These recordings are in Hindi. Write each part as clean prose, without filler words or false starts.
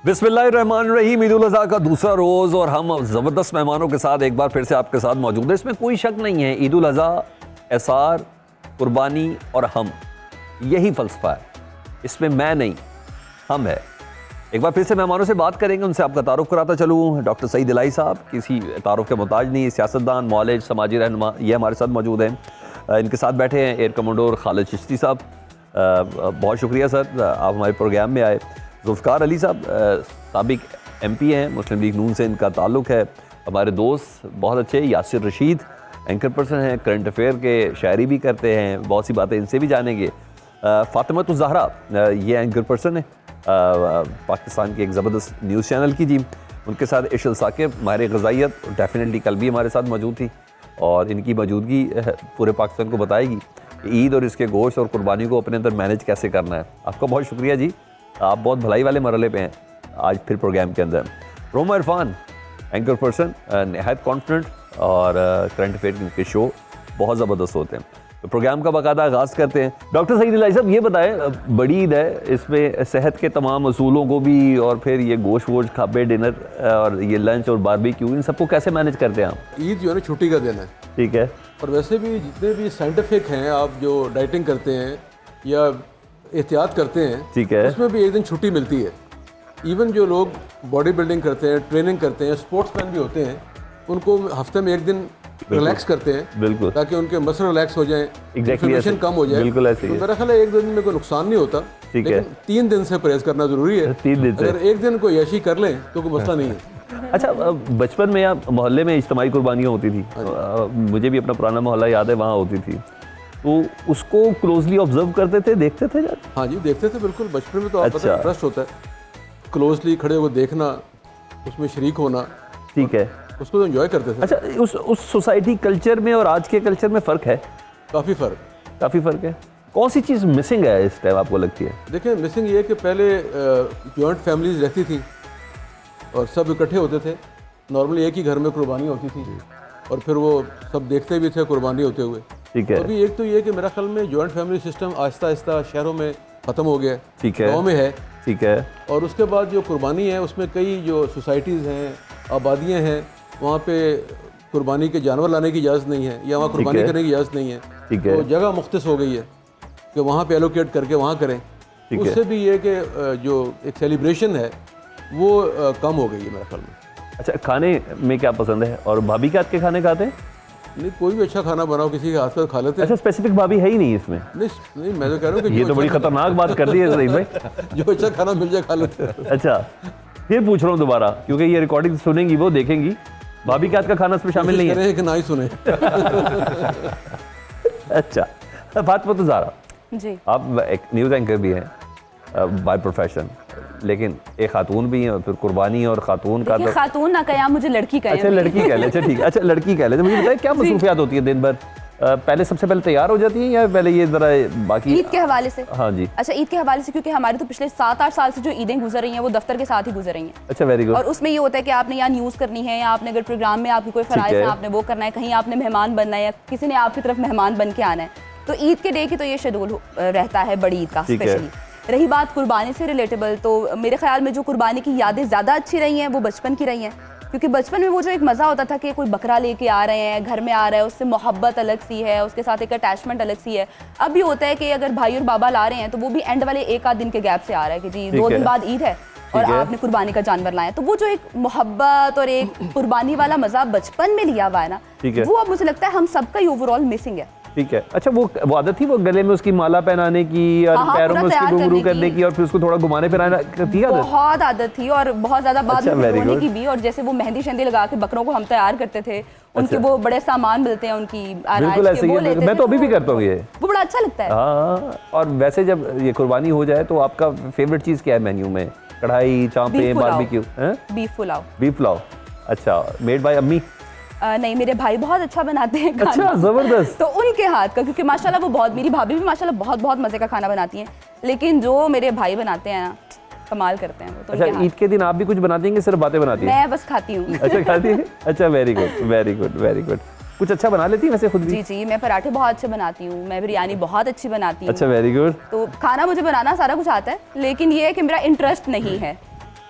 बिस्मिल्लाहिर्रहमानिर्रहीम। ईद उल अज़हा का दूसरा रोज़ और हम ज़बरदस्त मेहमानों के साथ एक बार फिर से आपके साथ मौजूद है। इसमें कोई शक नहीं है, ईद उल अज़हा, एसार, कुर्बानी और हम, यही फ़लसफ़ा है। इसमें मैं नहीं, हम है। एक बार फिर से मेहमानों से बात करेंगे, उनसे आपका तारुफ़ कराता चलूँ। डॉक्टर सईद इलाही साहब किसी तारुफ़ के मोहताज नहीं, सियासतदान, मौलज, समाजी रहनुमा, ये हमारे साथ मौजूद हैं। इनके साथ बैठे हैं एयर कमांडर खालिद चिश्ती साहब। बहुत शुक्रिया सर, आप हमारे प्रोग्राम में आए। ज़ुल्फ़िकार अली साहब साबिक MP हैं, मुस्लिम लीग नून से इनका ताल्लुक़ है। हमारे दोस्त बहुत अच्छे, यासिर रशीद एंकर पर्सन हैं, करंट अफेयर के शायरी भी करते हैं, बहुत सी बातें इनसे भी जानेंगे। फ़ातिमा ज़हरा ये एंकर पर्सन है पाकिस्तान के एक ज़बरदस्त न्यूज़ चैनल की जी। उनके साथ इशल साकिब माहिर ग़िज़ाइयत डेफिनेटली कल भी हमारे साथ मौजूद थी और इनकी मौजूदगी पूरे पाकिस्तान को बताएगी कि ईद और इसके गोश्त और कुर्बानी को अपने अंदर मैनेज कैसे करना है। आपका बहुत शुक्रिया जी, आप बहुत भलाई वाले मरहले पे हैं आज फिर प्रोग्राम के अंदर। रोमा इरफान एंकर पर्सन, नहायत कॉन्फिडेंट और करंट अफेयर के शो बहुत ज़बरदस्त होते हैं। तो प्रोग्राम का बाकायदा आगाज़ करते हैं। डॉक्टर सईद इलाही साहब ये बताएं, बड़ी ईद है, इसमें सेहत के तमाम असूलों को भी और फिर ये गोश्त वोश्त खापे डिनर और ये लंच और बारबेक्यू, इन सबको कैसे मैनेज करते हैं आप? ईद जो है ना छुट्टी का दिन है, ठीक है। और वैसे भी जितने भी साइंटिफिक हैं, आप जो डाइटिंग करते हैं या एहतियात करते हैं, ठीक है, उसमें भी एक दिन छुट्टी मिलती है। इवन जो लोग बॉडी बिल्डिंग करते हैं, ट्रेनिंग करते हैं, स्पोर्ट्समैन भी होते हैं, उनको हफ्ते में एक दिन रिलैक्स करते हैं, बिल्कुल, ताकि उनके मसल रिलैक्स हो जाए, इन्फ्लेमेशन कम हो जाए। बिल्कुल ऐसे ही तो है। मेरा ख्याल है एक दिन में कोई नुकसान नहीं होता, ठीक है। लेकिन 3 दिन से परहेज करना जरूरी है। 3 दिन से अगर एक दिन कोई ऐशी कर लें तो कोई मसला नहीं है। अच्छा, बचपन में या मोहल्ले में इज्तिमाई कुर्बानियाँ होती थी, मुझे भी अपना पुराना मोहल्ला याद है, वहाँ होती थी, तो उसको क्लोजली ऑब्जर्व करते थे, देखते थे यार? हाँ जी, देखते थे बिल्कुल। बचपन में तो आप पता अच्छा। है इंटरेस्ट होता है, क्लोजली खड़े होकर देखना, उसमें शरीक होना, ठीक है, उसको तो एंजॉय करते थे। अच्छा, उस सोसाइटी कल्चर में और आज के कल्चर में फ़र्क है? काफ़ी फ़र्क, काफ़ी फ़र्क है। कौन सी चीज़ मिसिंग है इस टाइम आपको लगती है? देखिए मिसिंग ये है कि पहले जॉइंट फैमिलीज रहती थी और सब इकट्ठे होते थे। नॉर्मली एक ही घर में कुर्बानी होती थी और फिर वो सब देखते भी थे कुर्बानी होते हुए। ठीक है, अभी एक तो ये कि मेरा ख्याल में joint family system Aahista Aahista शहरों में ख़त्म हो गया है, ठीक है, गाँव में है। ठीक है, और उसके बाद जो कुर्बानी है उसमें कई जो सोसाइटीज़ हैं, आबादियाँ हैं, वहाँ पे कुर्बानी के जानवर लाने की इजाज़त नहीं है या वहाँ कुर्बानी है। करने की इजाज़त नहीं है। ठीक है, तो जगह मुख्तस हो गई है कि वहाँ पे एलोकेट करके वहाँ करें। ठीक है। उससे भी ये कि जो एक सेलिब्रेशन है वो कम हो गई है मेरे ख्याल में। अच्छा, खाने में क्या पसंद है और भाभी के हाथ के खाने खाते हैं? नहीं, कोई भी अच्छा खाना बनाओ किसी के हाथ का खा लेते हैं। अच्छा, स्पेसिफिक भाभी है ही नहीं इसमें? नहीं, मैं तो कह रहा हूँ कि ये तो बड़ी खतरनाक बात कर दी है सही भाई। जो अच्छा खाना मिल जाए खा लेते हैं। अच्छा, फिर पूछ रहा हूँ दोबारा, क्योंकि ये रिकॉर्डिंग सुनेंगी, वो देखेंगी, भाभी के हाथ का खाना इसमें शामिल नहीं है? करें कि ना ही सुने। अच्छा, फातिमा ज़हरा जी, आप एक न्यूज़ एंकर भी हैं बाय प्रोफेशन, लेकिन एक खातून भी हैं और फिर कुर्बानी और खातून का देखिए, तो खातून ना कहें, मुझे लड़की कहें। अच्छा, लड़की कह ले, अच्छा ठीक है, अच्छा लड़की कह ले। तो मुझे बताइए क्या मसरूफियात होती है दिन भर? पहले सबसे पहले तैयार हो जाती हैं या पहले ये ज़रा बाकी? ईद के हवाले से? हाँ जी। अच्छा, ईद के हवाले से, क्योंकि हमारे तो पिछले 7-8 साल से जो ईदें गुजर रही हैं वो दफ्तर के साथ ही गुजर रही हैं। अच्छा, वेरी गुड। और उसमें ये होता है कि आपने यहाँ न्यूज़ करनी है या आपने अगर प्रोग्राम में आपकी कोई फराइज़ है, आपने वो करना है, कहीं आपने मेहमान बनना है या किसी ने आपकी तरफ मेहमान बन के आना है, तो ईद के डे की तो ये शेड्यूल रहता है बड़ी ईद का स्पेशली। रही बात कुर्बानी से रिलेटेबल, तो मेरे ख्याल में जो कुर्बानी की यादें ज़्यादा अच्छी रही हैं वो बचपन की रही हैं, क्योंकि बचपन में वो जो एक मज़ा होता था कि कोई बकरा लेके आ रहे हैं, घर में आ रहा है, उससे मोहब्बत अलग सी है, उसके साथ एक अटैचमेंट अलग सी है। अब भी होता है कि अगर भाई और बाबा ला रहे हैं तो वो भी एंड वाले 1 आध दिन के गैप से आ रहा है कि जी 2 दिन बाद ईद है और आपने कुर्बानी का जानवर लाया। तो वो जो एक मोहब्बत और एक कुर्बानी वाला मज़ा बचपन में लिया हुआ है ना, वो अब मुझे लगता है हम सबका ही ओवरऑल मिसिंग है। ठीक है। अच्छा, वो आदत थी वो गले में उसकी माला पहनाने की और पैरों में उसकी घुंघरू करने की और फिर उसको थोड़ा घुमाने फिराने की आदत? बहुत आदत थी और बहुत ज्यादा बाद अच्छा, में होने की भी। और जैसे वो मेहंदी शहंदी लगा के बकरों को हम तैयार करते थे, उनके वो बड़े सामान मिलते हैं उनकी बिल्कुल ऐसे ही है, मैं तो अभी भी करता हूँ ये, वो बड़ा अच्छा लगता है। हाँ, और वैसे जब ये कुर्बानी हो जाए तो आपका फेवरेट चीज़ क्या है मेन्यू में? कढ़ाई, चांपे, barbecue? Beef pulao. Beef pulao, अच्छा, मेड बाय अम्मी? नहीं, मेरे भाई बहुत अच्छा बनाते हैं खाना। अच्छा, जबरदस्त। तो उनके हाथ का, क्योंकि माशाल्लाह वो बहुत, मेरी भाभी भी माशाल्लाह बहुत बहुत मजे का खाना बनाती हैं, लेकिन जो मेरे भाई बनाते हैं ना, कमाल करते हैं वो तो। अच्छा, ईद के दिन आप भी कुछ बनाती हैं कि सिर्फ बातें बनाती हैं? मैं बस खाती हूँ। अच्छा, खाती हैं? अच्छा, very good, very good, very good. कुछ अच्छा बना लेती है वैसे खुद भी? जी जी, मैं पराठे बहुत अच्छे बनाती हूँ, मैं बिरयानी बहुत अच्छी बनाती हूँ। अच्छा, वेरी गुड। तो खाना मुझे बनाना सारा कुछ आता है, लेकिन ये है कि मेरा इंटरेस्ट नहीं है।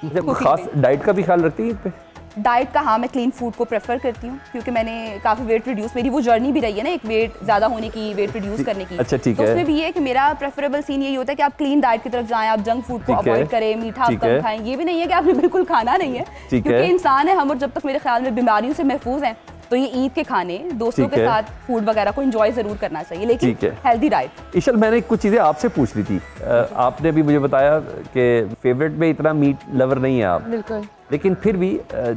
जब खास डाइट का भी ख्याल रखती है ईद पे? डाइट का हाँ, मैं क्लीन फूड को प्रेफर करती हूँ क्योंकि मैंने काफ़ी वेट रिड्यूस, मेरी वो जर्नी भी रही है ना एक वेट ज़्यादा होने की, वेट रिड्यूस करने की। अच्छा ठीक तो है। उसमें भी ये है कि मेरा प्रेफरेबल सीन यही होता है कि आप क्लीन डाइट की तरफ जाएं, आप जंक फूड को ठीक है। अवॉइड करें, मीठा आप ठीक कम है। खाएं। ये भी नहीं है कि आपने बिल्कुल खाना नहीं है, ठीक क्योंकि है। इंसान है हम, और जब तक मेरे ख्याल में बीमारियों से महफूज हैं तो ये ईद के खाने दोस्तों ठीक के है। साथ फूड वगैरह को एंजॉय ज़रूर करना चाहिए, लेकिन ठीक है। Healthy diet. ईशल, मैंने कुछ चीज़ें आपसे पूछ ली थी। आपने भी मुझे बताया कि फेवरेट में इतना मीट लवर नहीं है आप, बिल्कुल। लेकिन फिर भी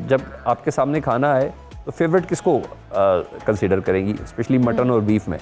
जब आपके सामने खाना है तो फेवरेट किसको कंसीडर करेंगी, स्पेशली मटन और बीफ में?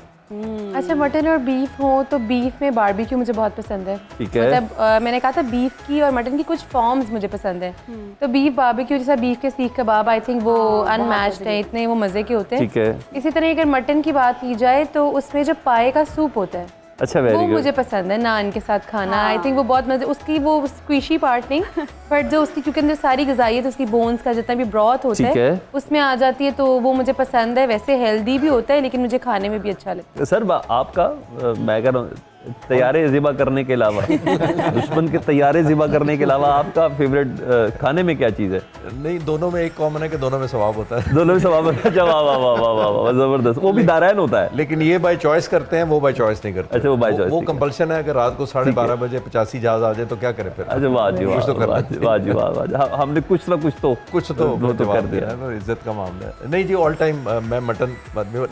अच्छा, मटन और बीफ हो तो बीफ में बारबेक्यू मुझे बहुत पसंद है। ठीक है। मतलब मैंने कहा था बीफ की और मटन की कुछ फॉर्म्स मुझे पसंद है। तो बीफ बारबेक्यू, जैसा बीफ के सीख कबाब, आई थिंक वो अनमैच्ड है, इतने वो मज़े के होते हैं। ठीक है। इसी तरह अगर मटन की बात की जाए तो उसमें जो पाए का सूप होता है, अच्छा, वो वेरी गुड। मुझे पसंद है नान के साथ खाना। आई थिंक वो बहुत मजे, उसकी वो स्क्विशी पार्ट नहीं बट जो उसकी, क्योंकि अंदर सारी ग़िज़ाइयत उसकी बोन्स का जितना भी ब्रॉथ होता ठीक है है। उसमें आ जाती है, तो वो मुझे पसंद है। वैसे हेल्दी भी होता है लेकिन मुझे खाने में भी अच्छा लगता है। सर आपका मैं कह रहा हूँ तैयारे ज़िबा करने के अलावा दुश्मन के तैयारे ज़िबा करने के अलावा आपका फेवरेट खाने में क्या चीज़ है? नहीं, दोनों में एक कॉमन है कि दोनों में सवाब होता है। दोनों में सवाब है। अच्छा, वाह वाह वाह वाह वाह वाह, जबरदस्त। वो भी दारायन होता है। लेकिन ये बाय चॉइस करते हैं, वो बाय चॉइस नहीं करते। अच्छा, वो by choice वो नहीं कंपल्शन है, अगर रात को 12:30 बजे 85 जहाज आ जाए तो क्या करें फिर? अच्छा, वाह जी वाह, कुछ तो करना वाह जी वाह जी वाह वाह जी। हमने कुछ ना कुछ तो वो तो कर दिया। है ना, इज्जत का मामला है। नहीं जी, ऑल टाइम मैं मटन,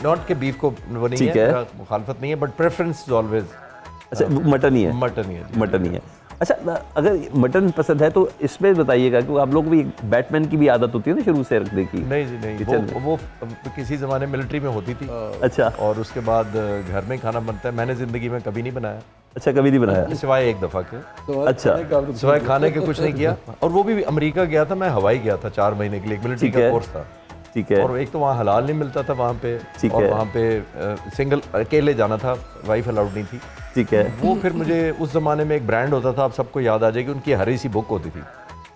नॉट के बीफ को वो नहीं ठीक है, है। मेरा मुखालफत नहीं है, बट प्रेफरेंस इज ऑलवेज अच्छा, मटन ही है? मटन ही है जी। मटन ही है। अच्छा, अगर मटन पसंद है तो इसमें बताइएगा कि आप लोग भी बैटमैन की भी आदत होती है ना शुरू से रखने की? नहीं जी नहीं, किचन में। वो किसी ज़माने मिलिट्री में होती थी। अच्छा और उसके बाद घर में खाना बनता है। मैंने ज़िंदगी में कभी नहीं बनाया, अच्छा, कभी नहीं बनाया? सिवाय एक दफ़ा के। अच्छा। सिवाय खाने के कुछ नहीं किया। और वो भी अमेरिका गया था मैं, हवाई गया था 4 महीने के लिए, एक मिलिट्री ठीक का है। कोर्स था। ठीक है। और एक तो वहाँ हलाल नहीं मिलता था वहाँ पे, ठीक और है। वहाँ पे सिंगल अकेले जाना था, वाइफ अलाउड नहीं थी। ठीक है। वो फिर मुझे उस ज़माने में एक ब्रांड होता था, आप सबको याद आ जाएगी, उनकी हरी सी बुक होती थी,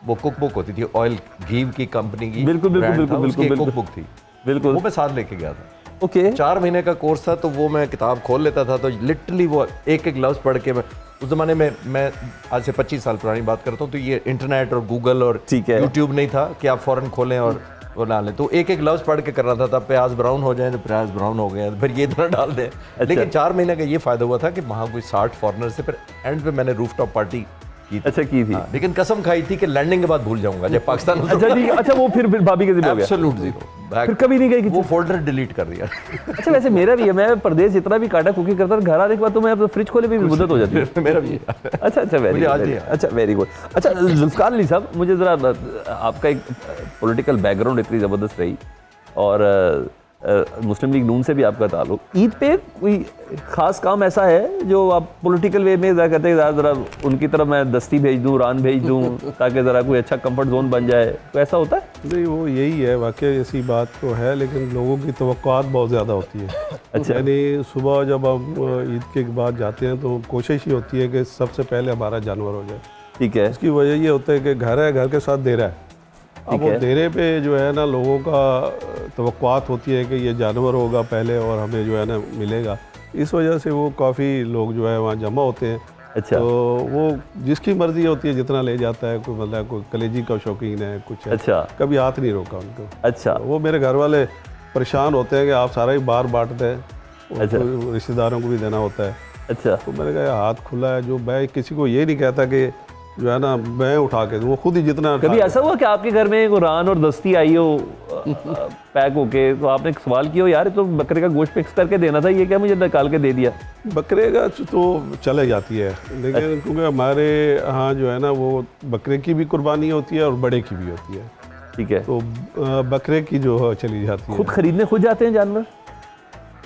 वो कुक बुक होती थी, ऑयल घी की कंपनी की। बिल्कुल, बिल्कुल, brand बिल्कुल, था, बिल्कुल, उसकी एक बिल्कुल। कुक बुक थी, बिल्कुल। वो मैं साथ लेके गया था। ओके। 4 महीने का कोर्स था, तो वो मैं किताब खोल लेता था, तो लिटरली वो एक एक लफ्ज़ पढ़ के उस ज़माने में, मैं आज से 25 साल पुरानी बात करता हूँ, तो ये इंटरनेट और गूगल और ठीक है। यूट्यूब नहीं था कि आप फ़ौरन खोलें और वो डाल लें। तो एक एक लफ्ज़ पढ़ के करना था। तब प्याज ब्राउन हो जाए तो प्याज ब्राउन हो गया, फिर ये इतना डाल दें। लेकिन 4 महीने का ये फ़ायदा हुआ था कि वहाँ कोई 60 फॉरनर से, फिर एंड पे मैंने रूफटॉप पार्टी की थी। अच्छा, की थी। हाँ, लेकिन कसम खाई थी कि लैंडिंग के बाद भूल जाऊंगा जब पाकिस्तान में। अच्छा ठीक है। अच्छा, वो फिर भाभी के जिम्मे हो गया? Absolute zero. फिर कभी नहीं गई वो किचन? फोल्डर डिलीट कर दिया। अच्छा, वैसे मेरा भी है, मैं प्रदेश जितना भी काटा कुकिंग करता था, घर आने के बाद तो मैं अब फ्रिज खोले भी मुद्दत हो जाती है। मेरा भी है। अच्छा अच्छा, वेरी मुझे आज गुड। नहीं आया। अच्छा, वेरी गुड। अच्छा, जुल्फ़िकार अली साहब, मुझे ज़रा आपका एक पॉलिटिकल बैकग्राउंड इतनी ज़बरदस्त रही, और मुस्लिम लीग नून से भी आपका ताल्लुक, ईद पे कोई ख़ास काम ऐसा है जो आप पॉलिटिकल वे में ज़रा कहते हैं ज़रा उनकी तरफ मैं दस्ती भेज दूँ, रान भेज दूँ, ताकि ज़रा कोई अच्छा कंफर्ट जोन बन जाए, तो ऐसा होता है? नहीं, वो यही है, वाकई ऐसी बात तो है, लेकिन लोगों की तवक्कुआत बहुत ज़्यादा होती है। अच्छा। यानी सुबह जब हम ईद के बाद जाते हैं तो कोशिश ही होती है कि सबसे पहले हमारा जानवर हो जाए। ठीक है। इसकी वजह ये होता है कि घर है, घर के साथ देरा है। अब वो है। देरे पे जो है ना लोगों का तवक्कुआत होती है कि ये जानवर होगा पहले और हमें जो है ना मिलेगा। इस वजह से वो काफ़ी लोग जो है वहाँ जमा होते हैं। अच्छा। तो वो जिसकी मर्ज़ी होती है जितना ले जाता है, कोई मतलब कोई कलेजी का शौकीन है, कुछ है। अच्छा। कभी हाथ नहीं रोका उनको। अच्छा। वो मेरे घर वाले परेशान होते हैं कि आप सारा ही बाहर बांटते हैं, अच्छा। उनको रिश्तेदारों को भी देना होता है। अच्छा। तो मैंने कहा हाथ खुला है, जो मैं किसी को ये नहीं कहता कि जो है ना मैं उठा के दूं, वो खुद ही जितना कभी ऐसा हुआ कि आपके घर में कुरान और दस्ती आई हो पैक होके, तो आपने एक सवाल किया हो, यार तो बकरे का गोश्त मिक्स करके देना था, ये क्या मुझे निकाल के दे दिया? बकरे का तो चले जाती है, लेकिन क्योंकि हमारे यहाँ जो है ना वो बकरे की भी कुर्बानी होती है और बड़े की भी होती है, ठीक है। तो बकरे की जो है चली जाती है। खुद खरीदने खुद जाते हैं जानवर?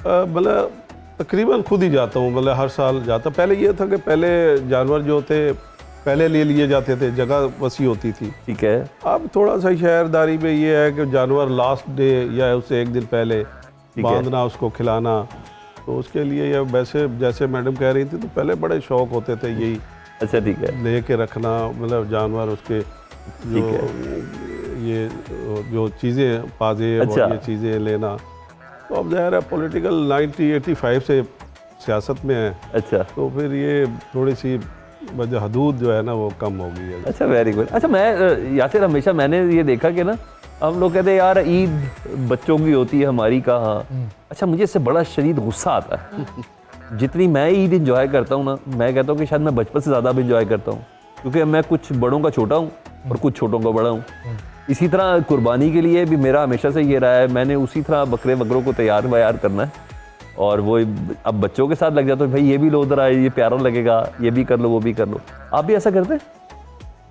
मतलब तकरीबन खुद ही जाता हूँ, मतलब हर साल जाता। पहले ये था कि पहले जानवर जो थे पहले ले लिए जाते थे, जगह वसी होती थी। ठीक है। अब थोड़ा सा शहरदारी में ये है कि जानवर लास्ट डे या उससे एक दिन पहले बांधना, उसको खिलाना, तो उसके लिए ये वैसे जैसे मैडम कह रही थी तो पहले बड़े शौक होते थे यही। अच्छा, ठीक है। ले के रखना, मतलब जानवर उसके जो ये जो चीज़ें पाजे अच्छा। और ये चीज़ें लेना। तो अब ज़ाहिर है पॉलिटिकल 1985 से सियासत में है, अच्छा। तो फिर ये थोड़ी सी वजह हदूद जो है ना वो कम हो गई है। अच्छा, वेरी गुड। अच्छा, मैं यासिर हमेशा मैंने ये देखा कि ना हम लोग कहते हैं यार ईद बच्चों की होती है, हमारी कहाँ। अच्छा, मुझे इससे बड़ा शदीद गुस्सा आता है। जितनी मैं ईद इंजॉय करता हूँ ना, मैं कहता हूँ कि शायद मैं बचपन से ज़्यादा भी इंजॉय करता हूँ, क्योंकि मैं कुछ बड़ों का छोटा हूँ और कुछ छोटों का बड़ा हूँ। इसी तरह कुर्बानी के लिए भी मेरा हमेशा से ये रहा है, मैंने उसी तरह बकरे वकरों को तैयार व्यार करना है, और वो अब बच्चों के साथ लग जाता है, भाई ये भी लो उधर आए, ये प्यारा लगेगा, ये भी कर लो, वो भी कर लो। आप भी ऐसा करते हैं?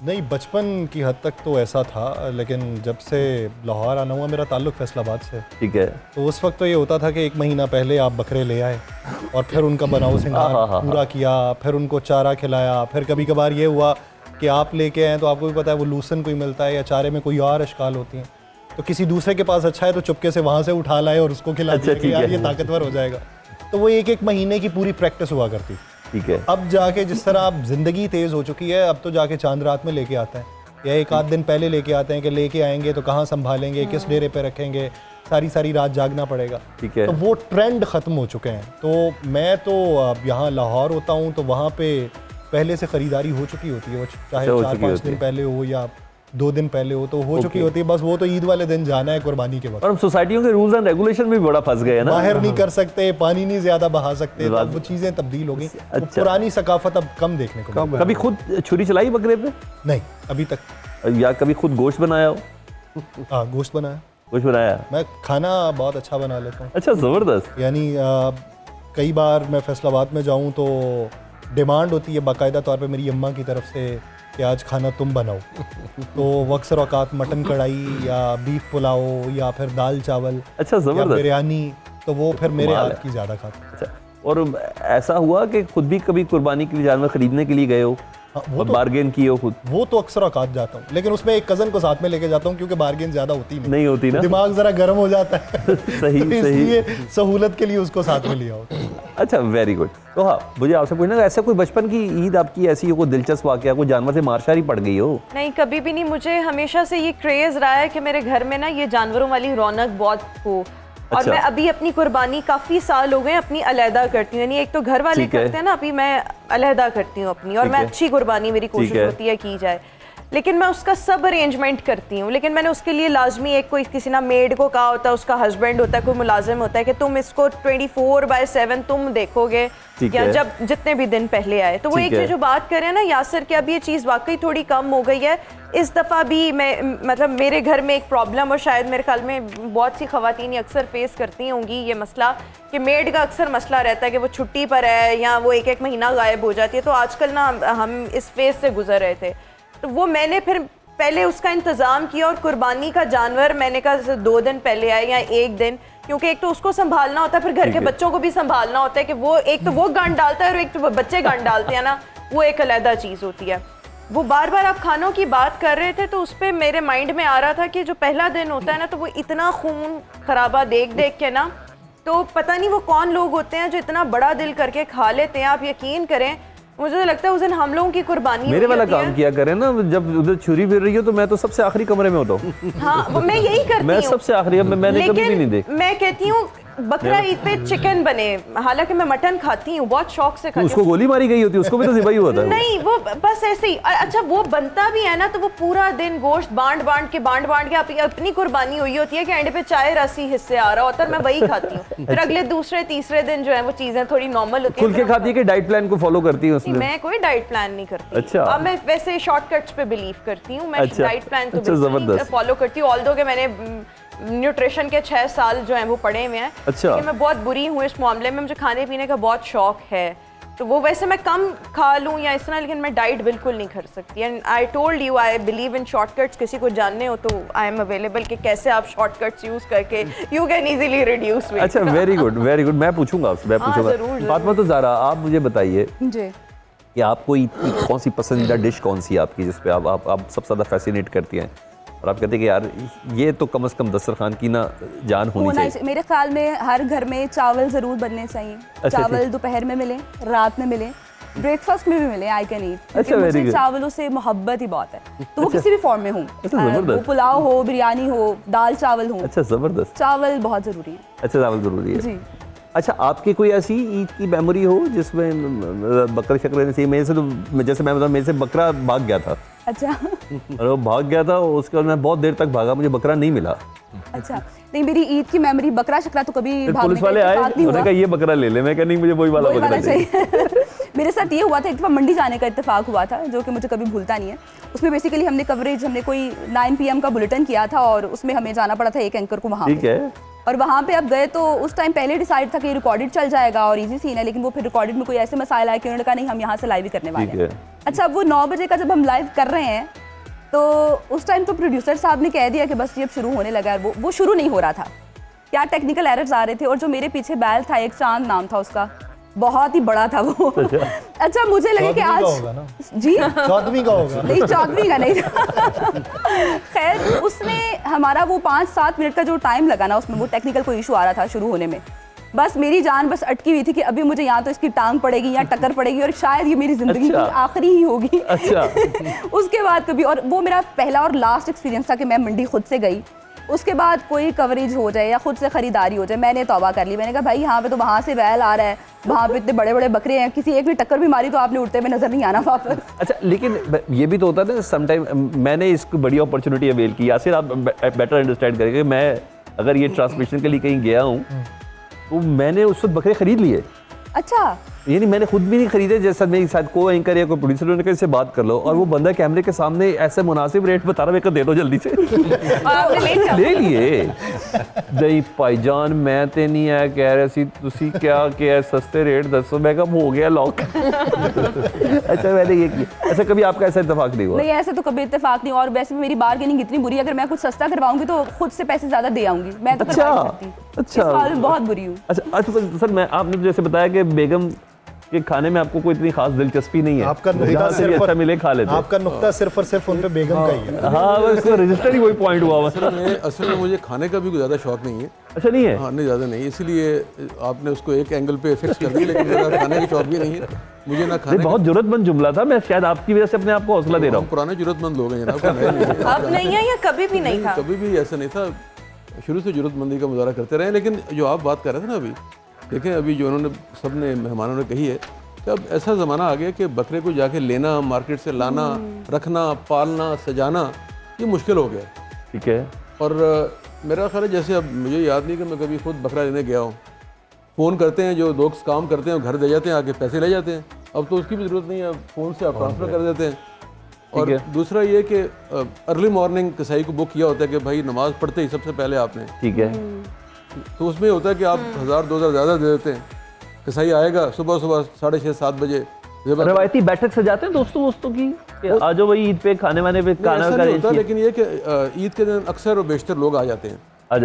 नहीं, बचपन की हद तक तो ऐसा था, लेकिन जब से लाहौर आना हुआ, मेरा ताल्लुक फैसलाबाद से, ठीक है, तो उस वक्त तो ये होता था कि 1 महीना पहले आप बकरे ले आए और फिर उनका बनाओ सिंगार पूरा किया, फिर उनको चारा खिलाया, फिर कभी कभार ये हुआ कि आप लेके आए तो आपको भी पता है वो लूसन कोई मिलता है या चारे में कोई और अशकाल होती हैं, तो किसी दूसरे के पास अच्छा है तो चुपके से वहाँ से उठा लाए और उसको खिला दिया कि यार ये ताकतवर हो जाएगा। तो वो 1-1 महीने की पूरी प्रैक्टिस हुआ करती। ठीक है। अब जाके जिस तरह अब ज़िंदगी तेज़ हो चुकी है, अब तो जाके चांद रात में लेके आता है, या 1 आध दिन पहले लेके आते हैं कि लेके आएंगे तो कहाँ संभालेंगे, किस डेरे पे रखेंगे, सारी रात जागना पड़ेगा। ठीक है। तो वो ट्रेंड ख़त्म हो चुके हैं। तो मैं तो यहाँ लाहौर होता हूँ तो वहाँ पे पहले से ख़रीदारी हो चुकी होती है, वो चाहे 4-5 दिन पहले हो या 2 दिन पहले हो, तो हो चुकी होती है। बस वो तो ईद वाले दिन जाना है कुर्बानी के वक्त। और सोसाइटियों के रूल्स एंड रेगुलेशन में भी बड़ा फंस गए हैं ना, बाहर नहीं कर सकते, पानी नहीं ज्यादा बहा सकते, तो अब वो चीजें तब्दील हो गई। वो पुरानी सकाफत अब कम देखने को मिलती है। कभी खुद छुरी चलाई बकरे पे? नहीं, अभी तक। या कभी खुद गोश्त बनाया हो? हाँ, गोश्त बनाया। गोश्त बनाया? मैं खाना बहुत अच्छा बना लेता हूँ। अच्छा, जबरदस्त। यानी कई बार मैं फैसलाबाद में जाऊँ तो डिमांड होती है बाकायदा तौर पे मेरी अम्मा की तरफ से कि आज खाना तुम बनाओ। तो अक्सर औकात मटन कढ़ाई या बीफ पुलाव या फिर दाल चावल, अच्छा, या जबरदस्त। बिरयानी, तो वो फिर मेरे कमाल हाथ है। की ज़्यादा खाते हैं। अच्छा, और ऐसा हुआ कि खुद भी कभी कुर्बानी के लिए जानवर खरीदने के लिए गए हो वो और तो बार्गेन की हो खुद? वो तो अक्सर औकात जाता हूँ, लेकिन उसमें एक कज़न को साथ में लेके जाता हूँ क्योंकि बार्गेन ज़्यादा होती नहीं होती ना, दिमाग ज़रा गर्म हो जाता है। सही, तो इसलिए सहूलत के लिए उसको साथ में लिया होता है। अच्छा, वेरी गुड। तो हाँ, मुझे आपसे पूछना, ऐसा कोई बचपन की ईद आपकी ऐसी हो, कोई दिलचस्प वाकया, कोई जानवर से मारशारी पड़ गई हो? नहीं, कभी भी नहीं। मुझे हमेशा से ये क्रेज़ रहा है कि मेरे घर में ना ये जानवरों वाली रौनक बहुत हो। और अच्छा। मैं अभी अपनी कुर्बानी काफ़ी साल हो गए अपनी अलहदा करती हूँ, यानी एक तो घर वाले ठीक है। करते हैं ना, अभी मैं अलहदा करती हूँ अपनी, और ठीक मैं है। अच्छी कुर्बानी, मेरी कोशिश है। होती है की जाए, लेकिन मैं उसका सब अरेंजमेंट करती हूँ। लेकिन मैंने उसके लिए लाजमी एक कोई किसी ना मेड को कहा होता है, उसका हस्बैंड होता है, कोई मुलाजिम होता है कि तुम इसको 24/7 तुम देखोगे, ठीक या है। जब जितने भी दिन पहले आए। तो वो ठीक एक है। चीज़ जो बात करें ना यासिर कि अब ये चीज़ वाकई थोड़ी कम हो गई है। इस दफ़ा भी मैं मतलब मेरे घर में एक प्रॉब्लम, और शायद मेरे ख्याल में बहुत सी ख़वातीन अक्सर फेस करती होंगी ये मसला, कि मेड का अक्सर मसला रहता है कि वो छुट्टी पर है या वो 1-1 महीना गायब हो जाती है। तो आजकल ना हम इस फेज से गुजर रहे थे, तो वो मैंने फिर पहले उसका इंतज़ाम किया, और कुर्बानी का जानवर मैंने कहा 2 दिन पहले आए या 1 दिन, क्योंकि एक तो उसको संभालना होता है, फिर घर के बच्चों को भी संभालना होता है कि वो एक तो वो गांड डालता है और एक तो बच्चे गांड डालते हैं ना, वो एक अलग चीज़ होती है। वो बार बार आप खानों की बात कर रहे थे तो उस पर मेरे माइंड में आ रहा था कि जो पहला दिन होता है ना, तो वो इतना खून खराबा देख देख के ना, तो पता नहीं वो कौन लोग होते हैं जो इतना बड़ा दिल करके खा लेते हैं। आप यकीन करें, मुझे तो लगता है उस दिन हम लोगों की कुर्बानी मेरे वाला काम किया करें ना, जब उधर छुरी फिर रही हो तो मैं तो सबसे आखिरी कमरे में होता हूँ। हाँ, वो मैं यही करती हूँ। मैं सबसे आखिरी, मैंने कभी भी नहीं देखा। मैं कहती हूँ बकरा ईद पे चिकन बने, हालांकि मैं मटन खाती हूँ, बहुत शौक से खाती उसको हूँ। गोली मारी गई होती, उसको भी तो ज़िबाई हुआ था। नहीं, वो बस ऐसे ही। अच्छा, वो बनता भी है ना, तो वो पूरा दिन गोश्त बांट बांट के अपनी कुर्बानी हुई होती है कि एंड पे चाय रसी हिस्से आ रहा होता है, मैं वही खाती हूँ। फिर अगले दूसरे तीसरे दिन जो है वो चीजें थोड़ी नॉर्मल होती है। खुल के खाती है कि डाइट प्लान को फॉलो करती है उसमें? मैं कोई डाइट प्लान नहीं करती। अच्छा। अब मैं वैसे शॉर्टकट्स पे बिलीव करती हूँ। मैं अच्छा। डाइट प्लान तो अच्छा, जबरदस्त। फॉलो करती हूँ, ऑल्दो के मैंने न्यूट्रिशन के 6 साल जो हैं वो पढ़े हुए हैं। अच्छा। लेकिन मैं बहुत बुरी हूँ इस मामले में, मुझे खाने पीने का बहुत शौक है, तो वो वैसे मैं कम खा लूँ या इस तरह, लेकिन मैं डाइट बिल्कुल नहीं कर सकती। And I told you, I believe in shortcuts. किसी को जानने हो तो आई एम अवेलेबल कि कैसे आप शॉर्टकट्स यूज करके you can easily reduce weight. अच्छा, वेरी गुड वेरी गुड। मैं पूछूंगा आपसे, मैं पूछूंगा। जरूर। फातिमा, तो ज़ारा आप मुझे बताइए जी, कि आपको कौन सी पसंदीदा डिश कौन सी है आपकी, जिस पे आप सबसे ज़्यादा फैसिनेट करती हैं और आप कहते हैं कि यार ये तो कम से कम दस्तरखान की ना जान होनी चाहिए? मेरे ख्याल में हर घर में चावल ज़रूर बनने चाहिए। अच्छा, चावल ठीक। दोपहर में मिले, रात में मिले, ब्रेकफास्ट में भी मिले, आई कैन ईट। अच्छा, very मुझे good। चावलों से मोहब्बत ही बहुत है, तो वो किसी भी फॉर्म में हो, अच्छा, जबरदस्त। वो पुलाव हो, बिरयानी हो, दाल चावल हो, अच्छा, ज़बरदस्त। चावल बहुत ज़रूरी है। अच्छा, चावल ज़रूरी है। जी। अच्छा, आपकी कोई ऐसी ईद की मेमोरी हो जिसमें बकरे शकरे से, मेरे से तो जैसे मैं बताऊँ, मेरे से बकरा भाग गया था अच्छा और वो भाग गया था, उसके बाद मैं बहुत देर तक भागा, मुझे बकरा नहीं मिला। अच्छा, नहीं मेरी ईद की मेमोरी बकरा शकरा तो कभी फिर भागने पुलिस का वाले आए, इत्तेफाक नहीं उन्होंने हुआ। कहा ये बकरा ले ले, मैं कहा नहीं मुझे वही वाला वही बकरा वाला चाहिए। चाहिए। मेरे साथ ये हुआ था, एक दफ़ा मंडी जाने का इत्तेफाक हुआ था जो कि मुझे कभी भूलता नहीं है। उसमें बेसिकली हमने कोई 9 PM का बुलेटिन किया था और उसमें हमें जाना पड़ा था एक एंकर को वहाँ ठीक पे। है। और वहाँ पे अब गए तो उस टाइम पहले डिसाइड था कि रिकॉर्डेड चल जाएगा और इजी सीन है, लेकिन वो फिर रिकॉर्डेड में कोई ऐसे मसाइल आया कि उन्होंने कहा नहीं हम यहाँ से लाइव ही करने वाले ठीक हैं। है। अच्छा, अब वो 9 बजे का जब हम लाइव कर रहे हैं तो उस टाइम तो प्रोड्यूसर साहब ने कह दिया कि बस ये अब शुरू होने लगा है। वो शुरू नहीं हो रहा था, क्या टेक्निकल एरर्स आ रहे थे। और जो मेरे पीछे बैल था, एक चांद नाम था उसका, बहुत ही बड़ा था वो। अच्छा, मुझे लगे कि आज होगा ना? जी चौदहवीं का होगा। नहीं, 14वीं का नहीं था। खैर, उसने हमारा वो 5-7 मिनट का जो टाइम लगा ना, उसमें वो टेक्निकल कोई इशू आ रहा था शुरू होने में, बस मेरी जान बस अटकी हुई थी कि अभी मुझे यहाँ तो इसकी टांग पड़ेगी या टक्कर पड़ेगी और शायद ये मेरी जिंदगी की आखिरी ही होगी। अच्छा। उसके बाद कभी, और वो मेरा पहला और लास्ट एक्सपीरियंस था कि मैं मंडी खुद से गई। उसके बाद कोई कवरेज हो जाए या खुद से खरीदारी हो जाए, मैंने तौबा कर ली। मैंने कहा भाई यहाँ पे तो वहाँ से बैल आ रहा है, वहाँ पे इतने बड़े बड़े बकरे हैं, किसी एक ने टक्कर भी मारी तो आपने उड़ते हुए नजर नहीं आना वापस। अच्छा, लेकिन ये भी तो होता है ना समटाइम, मैंने इसको बड़ी अपॉर्चुनिटी अवेल की। यासिर आप बेटर अंडरस्टैंड करेंगे, मैं अगर ये ट्रांसमिशन के लिए कहीं गया हूँ तो मैंने उस वक्त बकरे खरीद लिए। अच्छा, यानी मैंने खुद भी नहीं खरीदे, जैसा मेरे साथ को एंकर या कोई प्रोड्यूसर ने कहा इससे बात कर लो, और वो बंदा कैमरे के सामने ऐसे मुनासिब रेट बता रहा, मेरे को दे दो जल्दी से। ले लिए। नहीं भाईजान मैं ते नहीं है कह रहे सी तुसी क्या सस्ते रेट दसो, मैं कहा हो गया लॉक। अच्छा, मैंने ये किया। अच्छा, कभी आपका ऐसा इत्तेफाक नहीं हुआ? नहीं, ऐसे तो कभी इत्तेफाक नहीं। और वैसे भी मेरी बार्गेनिंग इतनी बुरी है, अगर मैं कुछ सस्ता करवाऊंगी तो खुद से पैसे ज्यादा दे आऊंगी, मैं तो करवा नहीं सकती। अच्छा। इस मामले में बहुत बुरी हूँ। अच्छा सर, मैं आपने जैसे बताया कि बेगम के खाने में आपको कोई इतनी खास दिलचस्पी नहीं है, आपका नुक्ता जहाँ से भी सिर्फ अच्छा मिले खा लेते हैं। आपका नुक्ता सिर्फ और सिर्फ उन पे बेगम का ही है। हाँ, बस रजिस्टर ही वही पॉइंट हुआ बस। असल में मुझे खाने का भी कोई ज़्यादा शौक नहीं है। अच्छा, नहीं है? हाँ, नहीं ज़्यादा नहीं, इसीलिए आपने उसको एक एंगल पे फिक्स कर दिया, लेकिन मेरा खाने का शौक भी नहीं है मुझे ना खाने। बहुत जरूरतमंद जुमला था, मैं शायद आपकी वजह से अपने आप को हौसला दे रहा हूँ। पुराने जरूरतमंद लोग हैं जनाब। अब नहीं है या कभी भी नहीं था? कभी भी ऐसा नहीं था, शुरू से जरूरतमंदी का मुजाहरा करते रहे। लेकिन जो आप बात कर रहे थे ना अभी, देखें अभी जो उन्होंने सबने मेहमानों ने कही है कि अब ऐसा ज़माना आ गया कि बकरे को जाके लेना, मार्केट से लाना, रखना, पालना, सजाना, ये मुश्किल हो गया। ठीक है। और मेरा ख्याल है, जैसे अब मुझे याद नहीं कि मैं कभी खुद बकरा लेने गया हूँ। फ़ोन करते हैं जो लोग काम करते हैं, घर दे जाते हैं, आके पैसे ले जाते हैं। अब तो उसकी भी ज़रूरत नहीं है, फ़ोन से आप ट्रांसफ़र कर देते हैं। और दूसरा ये कि अर्ली मॉर्निंग कसाई को बुक किया होता है कि भाई नमाज़ पढ़ते ही सबसे पहले आपने, ठीक है, तो उसमें होता है कि आप 1000-2000 ज़्यादा दे देते हैं। कसाई आएगा सुबह 6:30-7 बजे। रवायती बैठक सजाते हैं दोस्तों की कि आ जाओ भाई ईद पे खाने वाने पे खाना ऐसा नहीं होता, लेकिन ये कि ईद के दिन अक्सर और बेशतर लोग आ जाते हैं,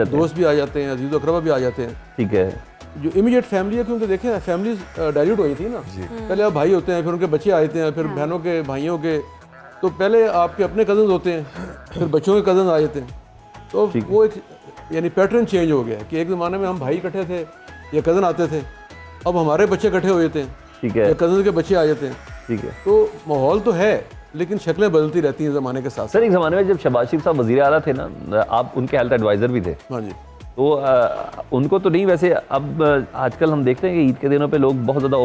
दोस्त भी आ जाते हैं, अजीज़ अकरबा भी आ जाते हैं। ठीक है। जो इमीडिएट फैमिली है, क्योंकि देखें फैमिलीज डाइल्यूट हो गई थी ना, पहले आप भाई होते हैं, फिर उनके बच्चे आते हैं, फिर बहनों के भाइयों के, तो पहले आपके अपने कज़न होते हैं, फिर बच्चों के कज़न आ जाते हैं। तो वो एक यानी पैटर्न चेंज हो गया कि एक ज़माने में हम भाई इकट्ठे थे या कज़न आते थे, अब हमारे बच्चे इकट्ठे हो जाते हैं, ठीक है, या कज़न के बच्चे आ जाते हैं। ठीक है। तो माहौल तो है, लेकिन शक्लें बदलती रहती हैं ज़माने के साथ। सर, एक ज़माने में जब शहबाज शरीफ साहब वज़ीर आला थे ना, आप उनके हेल्थ एडवाइज़र भी थे। हाँ जी। तो उनको तो नहीं, वैसे अब आजकल हम देखते हैं कि ईद के दिनों पे लोग बहुत ज़्यादा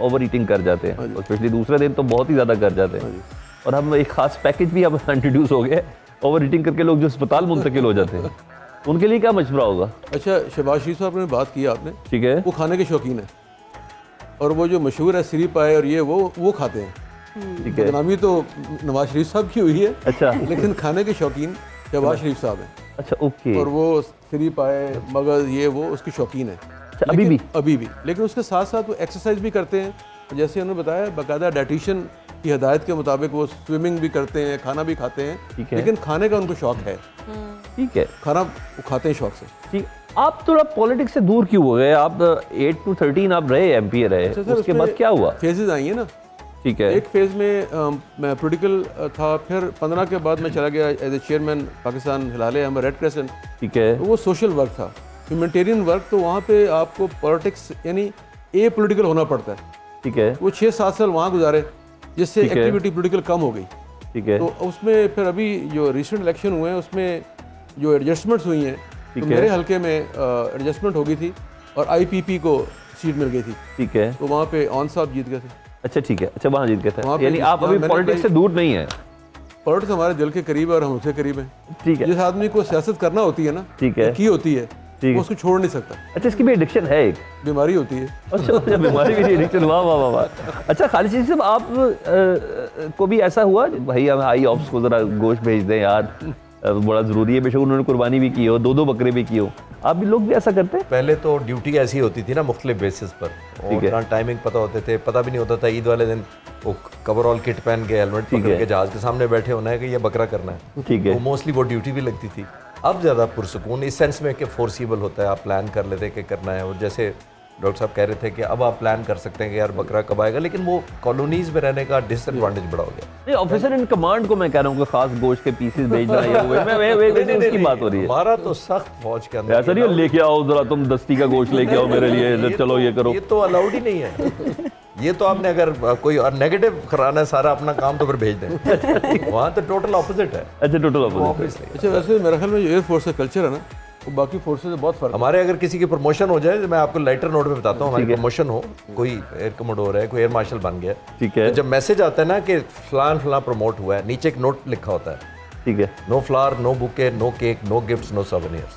ओवर ईटिंग कर जाते हैं, स्पेशली दूसरे दिन तो बहुत ही ज़्यादा कर जाते हैं। और हम एक ख़ास पैकेज भी अब इंट्रोड्यूस हो गया, ओवर ईटिंग करके लोग जो अस्पताल मुंतकिल हो जाते हैं, उनके लिए क्या मशवरा होगा? अच्छा, शहबाज शरीफ साहब ने बात की आपने, ठीक है, वो खाने के शौकीन है, और वो जो मशहूर है सिरी पाए और ये वो खाते हैं। ठीक है। बदनामी तो नवाज शरीफ साहब की हुई है, अच्छा, लेकिन खाने के शौकीन शहबाज शरीफ साहब हैं। अच्छा, ओके। और वो सिरी पाए, मगज़, ये वो उसकी शौकीन है। अच्छा, अभी भी लेकिन उसके साथ साथ वो एक्सरसाइज भी करते हैं, जैसे उन्होंने बताया बाकायदा डाइटिशियन की हिदायत के मुताबिक वो स्विमिंग भी करते हैं, खाना भी खाते हैं। ठीक है। लेकिन खाने का उनको शौक है। ठीक है, खाना वो खाते हैं शौक से। ठीक। आप थोड़ा पॉलिटिक्स से दूर क्यों हो गए? आप 8 to 13 आप रहे, MP रहे, उसके बाद क्या हुआ? फेजेज आई हैं ना। ठीक है। एक फेज़ में मैं पॉलिटिकल था, फिर 15 के बाद मैं चला गया as a chairman Pakistan Hilal Ahmed red crescent. ठीक है। तो वो सोशल वर्क था, ह्यूमैनिटेरियन वर्क, तो वहाँ पे आपको पॉलिटिक्स यानी ए पॉलिटिकल होना पड़ता है। ठीक है। वो 6-7 साल वहाँ गुजारे, जिससे एक्टिविटी पॉलिटिकल कम हो गई। ठीक है। तो उसमें फिर अभी जो रिसेंट इलेक्शन हुए हैं उसमें जो एडजस्टमेंट्स हुई हैं, तो मेरे हल्के में एडजस्टमेंट हो गई थी, और IPP को सीट मिल गई थी, ठीक है, तो वहाँ पे ऑन साहब जीत गए थे। अच्छा ठीक है, अच्छा वहाँ जीत गए वहाँ थे, पे यानी आप जहाँ अभी मैंने पॉलिटिक्स से अपनी- दूर नहीं है। पॉलिटिक्स हमारे दिल के करीब है और हम उससे करीब हैं। ठीक है, जिस आदमी को सियासत करना होती है ना, ठीक है, की होती है, ठीक है। वो उसको छोड़ नहीं सकता, अच्छा इसकी भी एडिक्शन है एक, बीमारी होती है। अच्छा अच्छा बीमारी भी एडिक्शन, वाह वाह वाह वाह। अच्छा खालिद चीज़ साहब, आप को भी ऐसा हुआ भाई हमें आई ऑप्स को ज़रा गोश्त भेज दें यार, बड़ा ज़रूरी है, बेशक उन्होंने कुर्बानी भी की हो, 2-2 बकरे भी की हो, आप भी लोग भी ऐसा करते हैं? पहले तो ड्यूटी ऐसी होती थी ना मुख्तलिफ बेसिस पर, ठीक है। और ना टाइमिंग पता होते थे, पता भी नहीं होता था ईद वाले दिन वो कवरऑल किट पहन के हेलमेट ठीक पकड़ है। के जहाज के सामने बैठे होना है कि ये बकरा करना है, ठीक है। वो मोस्टली वो ड्यूटी भी लगती थी। अब ज़्यादा पुरसकून इस सेंस में कि फोर्सिबल होता है, आप प्लान कर लेते हैं कि करना है, और जैसे डॉक्टर साहब कह रहे थे कि अब आप प्लान कर सकते हैं कि यार बकरा कब आएगा, लेकिन वो कॉलोनीज में रहने का डिसएडवांटेज बड़ा हो गया। नहीं ऑफिसर इन कमांड को मैं कह रहा हूँ कि खास गोश्त के पीसेस भेजना या वो मैं उसकी बात हो रही है। हमारा तो सख्त फौज के अंदर ऐसा नहीं लेके आओ जरा तुम दस्ती का गोश्त लेके आओ मेरे लिए, चलो ये करो। ये तो अलाउड ही नहीं है। ये तो आपने अगर कोई और नेगेटिव कराना है सारा अपना काम तो फिर भेज दें। वहाँ तो टोटल ऑपोजिट है। अच्छा टोटल ऑपोजिट। ऑब्वियसली अच्छा वैसे मेरे ख्याल में जो एयरफोर्स का कल्चर है ना, वो बाकी फोर्सेस से बहुत फर्क है। हमारे अगर किसी की प्रमोशन हो जाए, तो मैं आपको लाइटर नोट पे बताता हूँ, हमारी प्रमोशन हो, कोई एयर कमोडोर है, कोई एयर मार्शल बन गया, ठीक है, तो जब मैसेज आता है ना कि फलान फलान प्रमोट हुआ है, नीचे एक नोट लिखा होता है, ठीक है, no flower, no bouquet, no cake, no gifts, no souvenirs,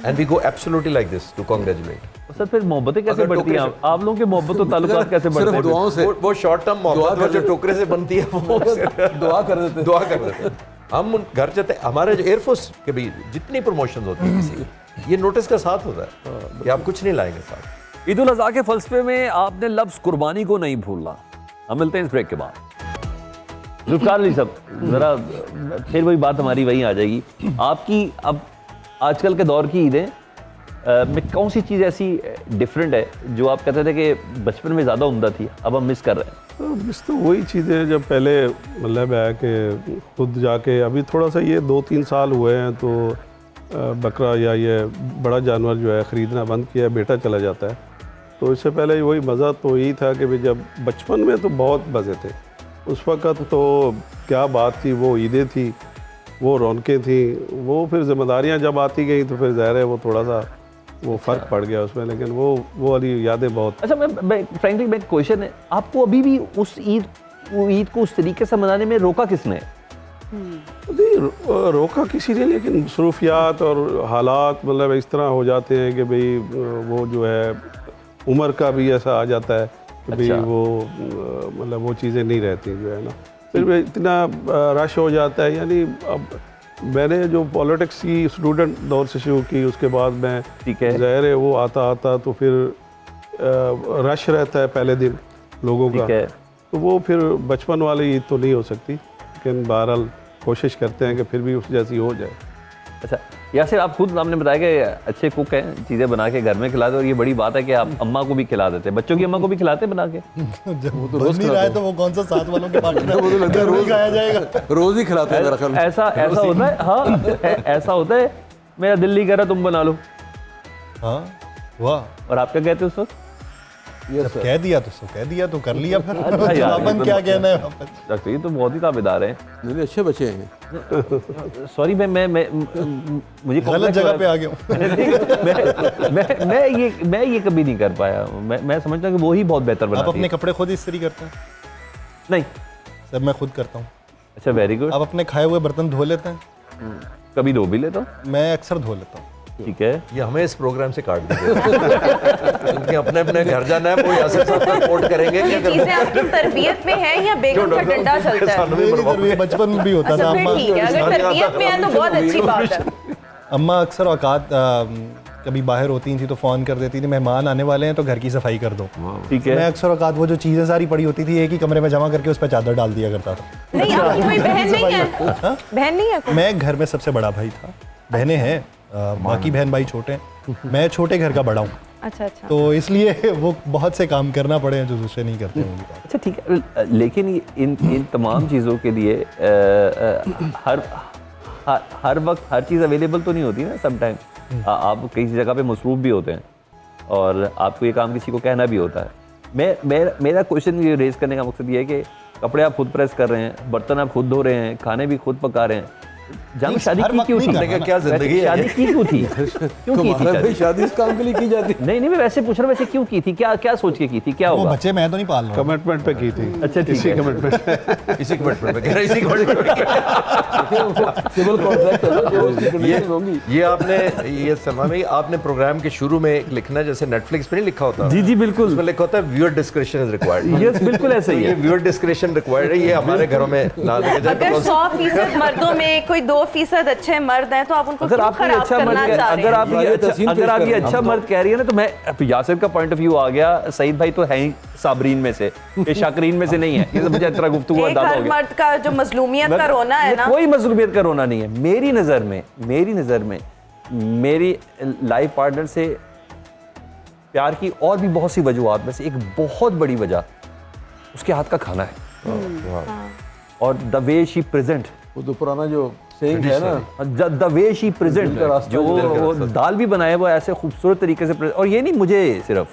and we go absolutely like this to congratulate. Sir फिर मोहब्बतें कैसे अगर बढ़ती हैं आप लोगों के मोहब्बत और ताल्लुकात कैसे बढ़ते सिर्फ हैं? दुआओं से वो शॉर्ट टर्म मोहब्बत वो जो टोकरे से बनती है, वो दुआ कर देते हैं। दुआ कर देते हैं। हम उन घर जाते हैं, हमारे जो एयरफोर्स के भी जितनी प्रमोशन होती है किसी की, ये नोटिस का साथ होता है कि आप कुछ नहीं लाएंगे साथ। ईद उल अज़हा के फलसफे में आपने लफ्ज़ कुर्बानी को नहीं भूलना। हम मिलते हैं इस ब्रेक के बाद। जुल्फ़िकार अली साहब ज़रा फिर वही बात हमारी वहीं आ जाएगी, आपकी अब आजकल के दौर की ईदें में कौन सी चीज़ ऐसी डिफरेंट है जो आप कहते थे कि बचपन में ज़्यादा उम्दा थी, अब हम मिस कर रहे हैं? तो मिस तो वही चीज़ें जब पहले मतलब है कि खुद जाके, अभी थोड़ा सा ये 2-3 साल हुए हैं तो बकरा या ये बड़ा जानवर जो है ख़रीदना बंद किया, बेटा चला जाता है। तो इससे पहले वही मज़ा तो यही था कि भाई जब बचपन में तो बहुत मज़े थे, उस वक़्त तो क्या बात थी, वो ईदें थी, वो रौनकें थी, वो फिर जिम्मेदारियाँ जब आती गई तो फिर ज़ाहिर है वो थोड़ा सा वो फ़र्क पड़ गया उसमें, लेकिन वो वाली यादें बहुत। अच्छा मैं फ्रैंकली मैं क्वेश्चन है, आपको अभी भी उस ईद को उस तरीके से मनाने में रोका किसने? नहीं रोका किसी ने, लेकिन मसरूफियात और हालात मतलब इस तरह हो जाते हैं कि भाई वो जो है उम्र का भी ऐसा आ जाता है कि भाई अच्छा। वो मतलब वो चीज़ें नहीं रहती जो है ना, फिर भी इतना रश हो जाता है। यानी अब मैंने जो पॉलिटिक्स की स्टूडेंट दौर से शुरू की, उसके बाद मैं ठीक है, ज़ाहिर है वो आता तो फिर रश रहता है पहले दिन लोगों का, ठीक है, तो वो फिर बचपन वाली ईद तो नहीं हो सकती, लेकिन बहरहाल कोशिश करते हैं कि फिर भी उस जैसी हो जाए। अच्छा यासिर आप खुद आपने बताया कि अच्छे कुक हैं, चीज़ें बना के घर में खिलाते, और ये बड़ी बात है कि आप अम्मा को भी खिला देते हैं, बच्चों की अम्मा को भी खिलाते हैं बना के? जब बन नहीं रहा है तो वो कौन सा साथ वालों के बांटना है, वो तो लगता है रोज खाया जाएगा। रोज़ ही खिलाते हैं मेरा ख्याल में। ऐसा होता है, हाँ ऐसा होता है, मेरा दिल नहीं कर रहा तुम बना लो, हाँ वाह, और आप क्या कहते हो उस वक्त? जब कह दिया तो कह दिया तो कर लिया फिर। अच्छा यार, अपन क्या कहना है वापस। डॉक्टर ये तो बहुत ही ताबेदार हैं। नहीं अच्छे बच्चे हैं। सॉरी मैं मुझे गलत जगह पे आ गया हूँ। मैं ये कभी नहीं कर पाया, मैं समझता हूँ कि वो ही बहुत बेहतर आप बनाती अपने है। कपड़े खुद इस्त्री करते हैं? नहीं, सब मैं खुद करता हूँ। अच्छा वेरी गुड। आप अपने खाए हुए बर्तन धो लेते हैं? कभी धो भी लेता हूँ। मैं अक्सर धो लेता हूँ। ठीक है, ये हमें इस प्रोग्राम से काट दीजिए क्योंकि अपने अपने घर जाना है, वो यासिर साहब का रिपोर्ट करेंगे कि ये अगर चीजें आपकी तरबियत में है या बेगम का डंडा चलता है? मेरी बचपन में भी होता था। अच्छा फिर ठीक है, अगर तरबियत में है तो बहुत अच्छी बात है। अम्मा अक्सर औकात कभी बाहर होती थी तो फ़ोन कर देती थी, मेहमान आने वाले हैं तो घर की सफाई कर दो। ठीक मैं है। अक्सर औकात वो जो चीज़ें सारी पड़ी होती थी एक ही कमरे में जमा करके उस पर चादर डाल दिया करता था। नहीं आपकी कोई बहन नहीं है? बहन नहीं है कोई? मैं घर में सबसे बड़ा भाई था, बहनें हैं बाकी बहन भाई छोटे हैं, मैं छोटे घर का बड़ा हूँ, अच्छा अच्छा। तो इसलिए वो बहुत से काम करना पड़े हैं जो दूसरे नहीं करते होंगे। अच्छा ठीक है, लेकिन इन तमाम चीज़ों के लिए हर वक्त हर चीज़ अवेलेबल तो नहीं होती ना, सम टाइम आप किसी जगह पे मसरूफ़ भी होते हैं और आपको ये काम किसी को कहना भी होता है। मेरा क्वेश्चन ये रेज़ करने का मकसद ये है कि कपड़े आप खुद प्रेस कर रहे हैं, बर्तन आप खुद धो रहे हैं, खाने भी खुद पका रहे हैं, जानू शादी हर की वक्त क्यों नहीं थी? करना ना। क्या जिंदगी है शादी ये? की क्यों थी? क्यों की थी तुम्हारा भाई शादी? शादी इस काम के लिए की जाती है। नहीं मैं वैसे पूछ रहा हूँ, वैसे क्यों की थी, क्या क्या सोच के की थी, क्या वो होगा? बच्चे मैं तो नहीं पाल रहा हूँ। कमिटमेंट पे की थी। अच्छा ठीक इसी है। कमिटमेंट इसी कमिटमेंट पे कह रहे हैं, इसी कमिटमेंट सिविल कॉन्ट्रैक्ट है ना, जो उसकी कंडीशन होंगी। ये आपने ये सलमान भाई आपने प्रोग्राम के शुरू में एक लिखना है जैसे नेटफ्लिक्स पे नहीं लिखा होता, जी जी बिल्कुल, उसमें लिखा होता है viewer description is required. Yes बिल्कुल ऐसा ही ये है। व्यूअर डिस्क्रिप्शन रिक्वायर्ड है, ये हमारे घरों में ना लगे जाए। अगर 100% मर्दों में कोई 2% अच्छे मर्द हैं तो आप उनको अगर क्यों आप ये खराब अच्छा करना मर्द चाह रहे अगर हैं? आप ये ये अच्छा तहसीन अगर पेश आप ये कर रहे अच्छा मर्द कह रही है ना, तो मैं यासिर का पॉइंट ऑफ व्यू आ गया। सईद भाई तो है ही साबरीन में से, ये शाकरीन में से नहीं है। ये मुझे इतना गुफ्तगू एक अंदाजा हो हर गया। मर्द का जो मजलूमियत का रोना है ना, कोई मजलूमियत का रोना नहीं है मेरी नज़र में। मेरी लाइफ पार्टनर से प्यार की और भी बहुत सी वजूहात में से एक बहुत बड़ी वजह उसके हाथ का खाना है, और द वे शी प्रेजेंट, वो तो पुराना जो सेइंग है ना, द वे शी प्रेजेंट, दिल का रास्ता, जो दिल का वो रास्ता। दाल भी बनाए वो ऐसे खूबसूरत तरीके से और ये नहीं मुझे सिर्फ,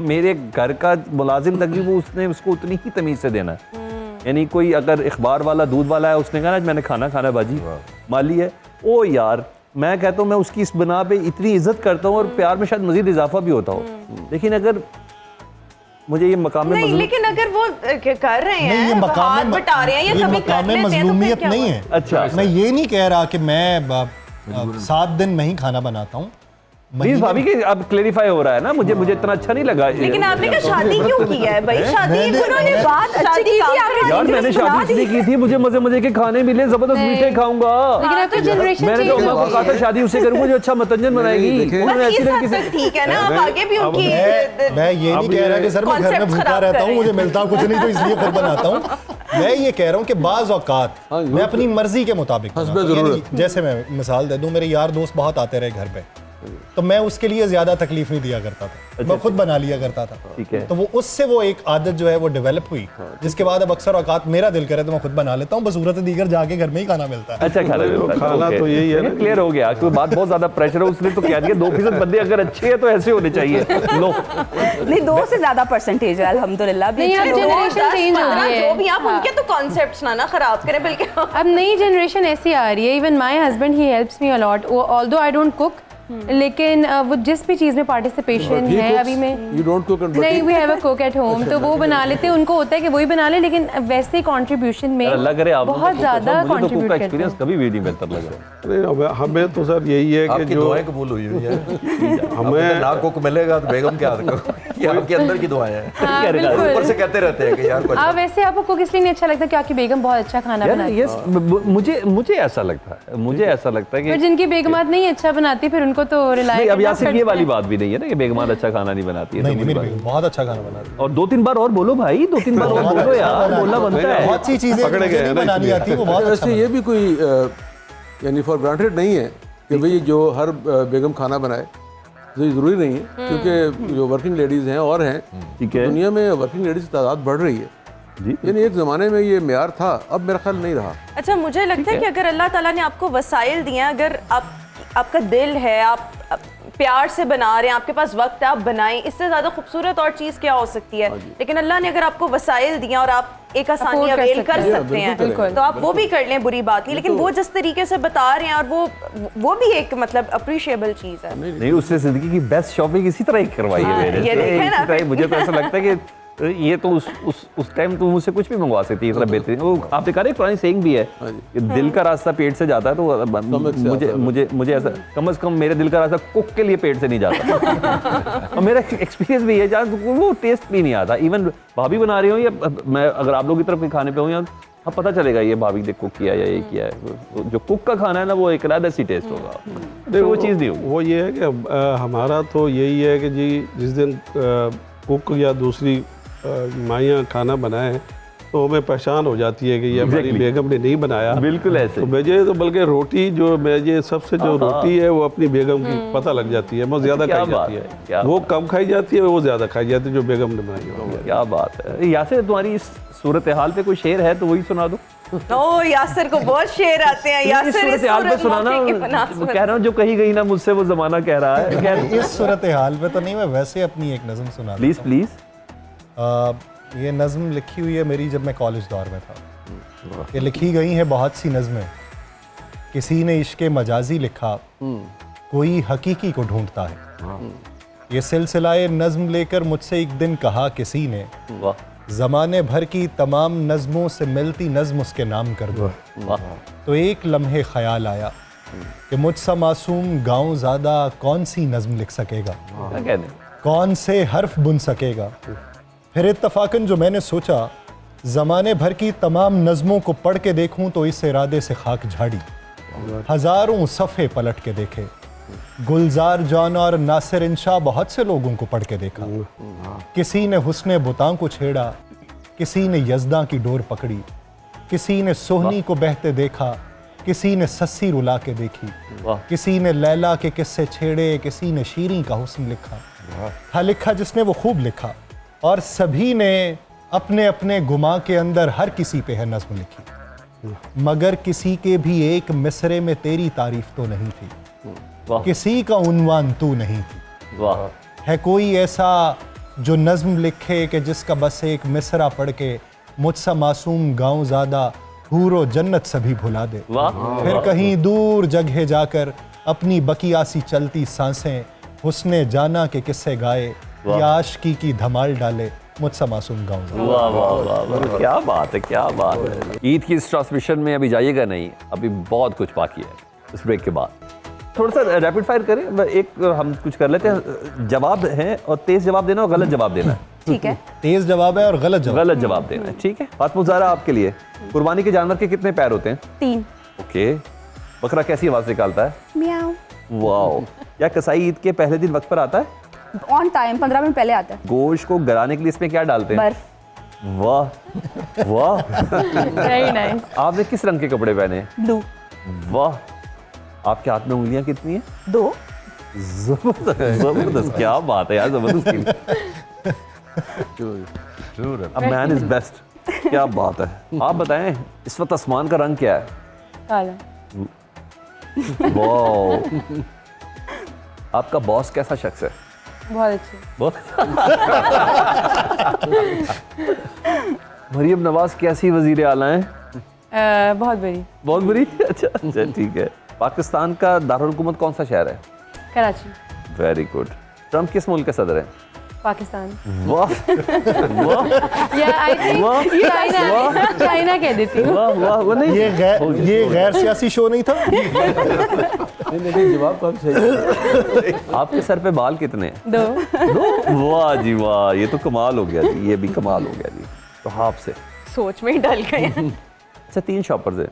मेरे घर का मुलाजिम तक भी वो उसने उसको उतनी ही तमीज़ से देना है। यानी कोई अगर इखबार वाला दूध वाला है, उसने कहा ना मैंने खाना खाना बाजी माली है, ओ यार मैं कहता हूँ मैं उसकी इस बना पे इतनी इज्जत करता हूँ और प्यार में शायद मजीद इजाफा भी होता हो। लेकिन अगर मुझे ये मकाम में नहीं, लेकिन अगर वो कर रहे नहीं, ये हैं मकाम हाथ में बटा रहे हैं या ये कभी कर मकाम में लेते हैं तो फिर मजलूमियत क्या नहीं हुआ? है। अच्छा मैं ये नहीं कह रहा कि मैं 7 दिन में ही खाना बनाता हूँ। प्लीज भाभी कि अब क्लेरिफाई हो रहा है ना, मुझे इतना अच्छा नहीं लगा। लेकिन आपने कहा शादी क्यों की है भाई? शादी मैंने- उन्होंने बात अच्छी की थी आपने यार मैंने शादी इसलिए की थी, मुझे मजे मजे के खाने मिले, जबरदस्त मीठे खाऊंगा। लेकिन अब तो जनरेशन मैंने जो चेंज हो अम्मा को गई कहा था है। शादी उससे करूंगा जो अच्छा मतंजन बनाएगी। देखें। उन्होंने बस ऐसी इस लड़की हद से तक ठीक है ना, अब आगे भी उनकी मैं ये नहीं कह रहा कि सर मैं घर में concepts भूखा खराब रहता कर हूँ, रहे मुझे हैं। मिलता कुछ नहीं तो इसलिए खुद बनाता हूँ। मैं ये कह रहा हूँ कि बाज़ औकात हाँ, मैं अपनी मर्जी के मुताबिक हस्बे बनाता हूँ। ज़रूरत। यानी जैसे मैं मिसाल दे दूँ, मेरे यार दोस्त बहुत आते रहे घर पे, तो मैं उसके लिए ज्यादा तकलीफ नहीं दिया करता था, मैं खुद बना लिया करता था। ठीक है। तो वो उससे वो एक आदत जो है वो डेवलप हुई, जिसके बाद अब अक्सर औकात मेरा दिल करे तो मैं खुद बना लेता हूँ, बसूरत दीगर जाके घर में ही खाना मिलता है। अच्छा खाना मिलता है। खाना ओके। तो यही है ना। क्लियर हो गया कि बात बहुत ज्यादा प्रेशर है, उसने तो कह दिया 2% बंदे अगर अच्छे हैं तो ऐसे होने चाहिए। लो नहीं 2 से ज्यादा परसेंटेज है अल्हम्दुलिल्लाह। भी नहीं, अच्छे अब लोग हैं। generation change हो गई है। जो भी आप हाँ। उनके तो कॉन्सेप्ट्स ना खराब करें, बल्कि अब नई जनरेशन ऐसी आ रही है। Even my husband he helps me a lot, although I don't cook, लेकिन वो जिस भी चीज़ में पार्टिसिपेशन है अभी मैं यू डोंट कुक एंड नहीं, we have a cook at home, तो वो बना लेते हैं, उनको होता है कि वही बना ले, लेकिन वैसे कंट्रीब्यूशन में यार अल्लाह करे आप बहुत ज़्यादा मुझे तो कुक का कंट्रीब्यूट करते एक्सपीरियंस हैं। कभी भी नहीं बेहतर लगा। नहीं, हमें तो सर यही है कि आपकी जो दुआएं कबूल हुई हुई हैं। हमें ना कुक मिलेगा तो बेगम क्या ये आपके अंदर की दुआएं हैं। हाँ, ऊपर बिल्कुल। से कहते रहते हैं कि यार कुछ आप वैसे आपको कुक इसलिए नहीं अच्छा लगता कि आपकी बेगम बहुत अच्छा खाना यार बनाती है, यस मुझे ऐसा लगता है, मुझे ऐसा लगता है फिर कि जिनकी बेगमात नहीं अच्छा बनाती फिर उनको तो रिलाई नहीं, अब करना यासिर ये पड़ता वाली है। बात भी नहीं है ना कि बेगमात अच्छा खाना नहीं बनाती है। नहीं तो नहीं, बुरी मेरी बात। बेगम बहुत अच्छा खाना बनाती है। और 2-3 बार और बोलो भाई, 2-3 बार और बोलो यार, बोलना बनता है। बहुत सी चीजें पकड़े मुझे गए नहीं हैं ना बनानी इसलिए। आती, वो बहुत अच्छा वैसे ये भी कोई यानी फॉर ग्रांटेड नहीं है कि भाई जो हर बेगम खाना बनाए, तो ये ज़रूरी नहीं है, क्योंकि जो वर्किंग लेडीज़ हैं और हैं, ठीक है दुनिया में वर्किंग लेडीज़ की तादाद बढ़ रही है। जी। यानी एक ज़माने में ये मेयार था, अब मेरा ख्याल नहीं रहा। अच्छा, मुझे लगता है कि अगर अल्लाह ताला ने आपको वसाइल दिए हैं, अगर आपका दिल है, आप प्यार से बना रहे हैं, आपके पास वक्त है, आप बनाएं, इससे ज़्यादा खूबसूरत और चीज़ क्या हो सकती है। लेकिन अल्लाह ने अगर आपको वसाइल दिया और आप एक आसानी Afford कर अवेल सकते कर हैं। सकते बिल्कुल हैं, तो आप वो भी कर लें, बुरी बात नहीं। लेकिन वो जिस तरीके से बता रहे हैं, और वो भी एक मतलब अप्रिशिएबल चीज़ है। नहीं, उससे जिंदगी की बेस्ट शॉपिंग इसी तरह ही करवाई है हाँ, मैंने। ये देखें ना इसी तरह ही मुझे तो ऐसा लगता है कि ये तो उस टाइम तो मुझसे कुछ भी मंगवा सकती है, इतना बेहतरीन। वो आपने कहा ना, एक पुरानी सेइंग भी है कि दिल का रास्ता पेट से जाता है, तो मुझे ऐसा कम से कम मेरे दिल का रास्ता कुक के लिए पेट से नहीं जाता। और मेरा एक्सपीरियंस भी है जहाँ वो टेस्ट भी नहीं आता। इवन भाभी बना रही हो या मैं अगर आप लोग की तरफ भी खाने पे हूँ, या हाँ पता चलेगा ये भाभी ने कुक किया या ये किया है। जो कुक का खाना है ना, वो एक अलग सी टेस्ट होगा, तो वो चीज़ नहीं होगी। वो ये है कि हमारा तो यही है कि जी जिस दिन कुक या दूसरी माइयाँ खाना बनाएं तो हमें पहचान हो जाती है कि ये हमारी Exactly. बेगम ने नहीं बनाया। बिल्कुल ऐसे। तो मुझे तो बल्कि रोटी जो मुझे सबसे जो रोटी है वो अपनी बेगम की पता लग जाती है, वो ज़्यादा क्या खाई बात जाती है, क्या है, वो कम खाई जाती है, वो ज़्यादा खाई जाती है जो बेगम ने बनाई हो। क्या बात है। यासिर, तुम्हारी इस सूरत हाल पे कोई शेर है तो वही सुना दो। ओ, यासिर को बहुत शेर आते हैं। इस यासिर सूरत हाल पे सुनाना, कह रहा हूँ जो कही गई ना मुझसे वो जमाना कह रहा है। इस सूरत हाल में तो नहीं, मैं वैसे अपनी एक नज़म सुना प्लीज प्लीज। ये नज़म लिखी हुई है मेरी जब मैं कॉलेज दौर में था। ये लिखी गई हैं बहुत सी नज़में, किसी ने इश्क़ मजाजी लिखा, कोई हकीकी को ढूंढता है। ये सिलसिलाए नज़्म लेकर मुझसे एक दिन कहा किसी ने, ज़माने भर की तमाम नज़्मों से मिलती नज़्म उसके नाम कर दो। तो एक लम्हे ख्याल आया कि मुझसा मासूम गाँव ज़्यादा कौन सी नज़्म लिख सकेगा, कौन से हर्फ बुन सकेगा। फिर इत्तफाकन जो मैंने सोचा, ज़माने भर की तमाम नज़मों को पढ़ के देखूं तो इस इरादे से खाक झाड़ी। हज़ारों सफ़े पलट के देखे, गुलजार जान और नासिर इंशा बहुत से लोगों को पढ़ के देखा। किसी ने हुस्ने बुतां को छेड़ा, किसी ने यज़दां की डोर पकड़ी, किसी ने सोहनी को बहते देखा, किसी ने सस्सी रुला के देखी, किसी ने लैला के किस्से छेड़े, किसी ने शीरी का हुस्न लिखा। हाँ, लिखा जिसने वो खूब लिखा, और सभी ने अपने अपने गुमा के अंदर हर किसी पे है नज़्म लिखी। मगर किसी के भी एक मिसरे में तेरी तारीफ तो नहीं थी, किसी का उन्वान तू नहीं थी। है कोई ऐसा जो नज़्म लिखे कि जिसका बस एक मिसरा पढ़ के मुझसा मासूम गाँव ज़्यादा हूरो जन्नत सभी भुला दे। फिर कहीं दूर जगह जाकर अपनी बकियासी चलती सांसें हुस्ने जाना के किस्से गाए, या आशिकी की धमाल डाले मुझसा मासूम गाँव। वाह वाह वाह वाह, क्या बात है, क्या बात है। ईद की इस ट्रांसमिशन में अभी जाइएगा नहीं, अभी बहुत कुछ बाकी है। इस ब्रेक के बाद थोड़ा सा रैपिड फायर करें, एक हम कुछ कर लेते हैं। जवाब है और तेज जवाब देना और गलत जवाब देना है। ठीक है, तेज जवाब है और गलत जवाब देना है। ठीक है, फातिमा ज़हरा आपके लिए, कुर्बानी के जानवर के कितने पैर होते हैं? 3। ओके। बकरा कैसी आवाज़ निकालता है? म्याऊ। वाओ। क्या कसाई ईद के पहले दिन वक्त पर आता है? ऑन टाइम, 15 मिनट पहले आता है। गोश्त को गलाने के लिए इसमें क्या डालते हैं? बर्फ। वाह वाह। Very nice. आपने किस रंग के कपड़े पहने हैं? ब्लू। वाह। आपके हाथ में उंगलियां कितनी हैं? 2। जबरदस्त, क्या बात है यार, जबरदस्त। अब मैन इज बेस्ट, क्या बात है। आप बताएं इस वक्त आसमान का रंग क्या है? काला। वाह। आपका बॉस कैसा शख्स है? बहुत अच्छे। बहुत। मरियम नवाज कैसी वजीर आला हैं? बहुत बड़ी। बहुत बुरी। अच्छा अच्छा, ठीक है। पाकिस्तान का दारुल हुकूमत कौन सा शहर है? कराची। Very good. ट्रम्प किस मुल्क के सदर हैं? पाकिस्तान। वाह वाह या आई थिंक चाइना कह देती हूँ। वाह वाह। वो नहीं, ये गैर सियासी शो नहीं था। नहीं, जवाब काफी सही है। आपके सर पे बाल कितने हैं? 2। वाह जी वाह, ये तो कमाल हो गया जी, ये भी कमाल हो गया जी। तो हाफ से सोच में ही डल गए। अच्छा, 3 शॉपर्स हैं